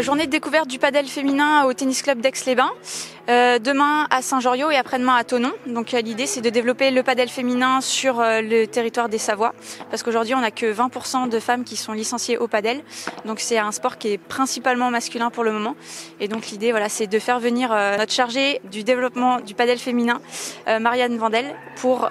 Journée de découverte du padel féminin au tennis club d'Aix-les-Bains. Demain à Saint-Joriot et après-demain à Thonon. Donc l'idée c'est de développer le padel féminin sur le territoire des Savoies, parce qu'aujourd'hui on n'a que 20% de femmes qui sont licenciées au padel. Donc c'est un sport qui est principalement masculin pour le moment. Et donc l'idée c'est de faire venir notre chargée du développement du padel féminin, Marianne Vandel, pour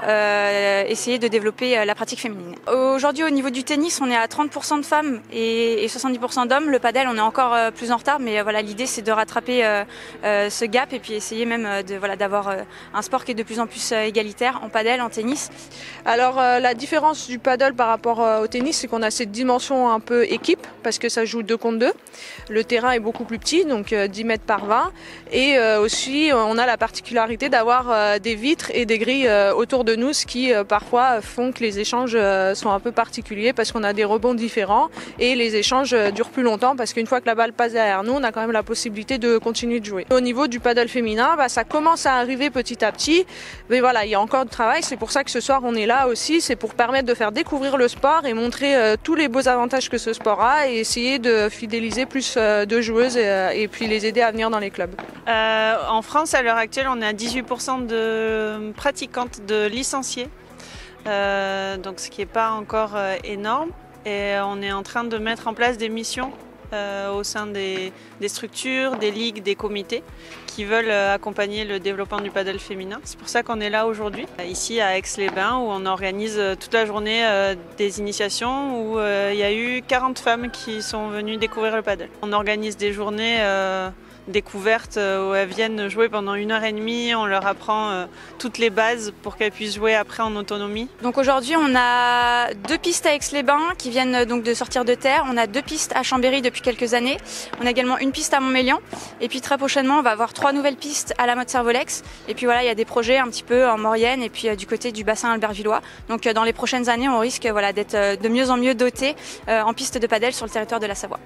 essayer de développer la pratique féminine. Aujourd'hui au niveau du tennis on est à 30% de femmes et 70% d'hommes. Le padel on est encore plus en retard, mais l'idée c'est de rattraper ce gap et puis essayer même d'avoir un sport qui est de plus en plus égalitaire en padel, en tennis. Alors la différence du padel par rapport au tennis, c'est qu'on a cette dimension un peu équipe, parce que ça joue 2 contre 2. Le terrain est beaucoup plus petit, donc 10 mètres par 20. Et aussi on a la particularité d'avoir des vitres et des grilles autour de nous, ce qui parfois font que les échanges sont un peu particuliers, parce qu'on a des rebonds différents et les échanges durent plus longtemps, parce qu'une fois que la balle passe derrière nous, on a quand même la possibilité de continuer de jouer. Au niveau du padel féminin, ça commence à arriver petit à petit, mais il y a encore du travail. C'est pour ça que ce soir on est là aussi, c'est pour permettre de faire découvrir le sport et montrer tous les beaux avantages que ce sport a, et essayer de fidéliser plus de joueuses et puis les aider à venir dans les clubs. En France, à l'heure actuelle, on est à 18% de pratiquantes de licenciées, donc ce qui n'est pas encore énorme, et on est en train de mettre en place des missions au sein des structures, des ligues, des comités qui veulent accompagner le développement du padel féminin. C'est pour ça qu'on est là aujourd'hui, ici à Aix-les-Bains, où on organise toute la journée des initiations, où il y a eu 40 femmes qui sont venues découvrir le padel. On organise des journées découvertes où elles viennent jouer pendant 1h30, on leur apprend toutes les bases pour qu'elles puissent jouer après en autonomie. Donc aujourd'hui on a 2 pistes à Aix-les-Bains qui viennent donc de sortir de terre, on a 2 pistes à Chambéry depuis quelques années, on a également une piste à Montmélian, et puis très prochainement on va avoir 3 nouvelles pistes à la Motte-Servolex, et puis il y a des projets un petit peu en Maurienne et puis du côté du bassin albervillois. Donc dans les prochaines années on risque d'être de mieux en mieux dotés en pistes de padel sur le territoire de la Savoie.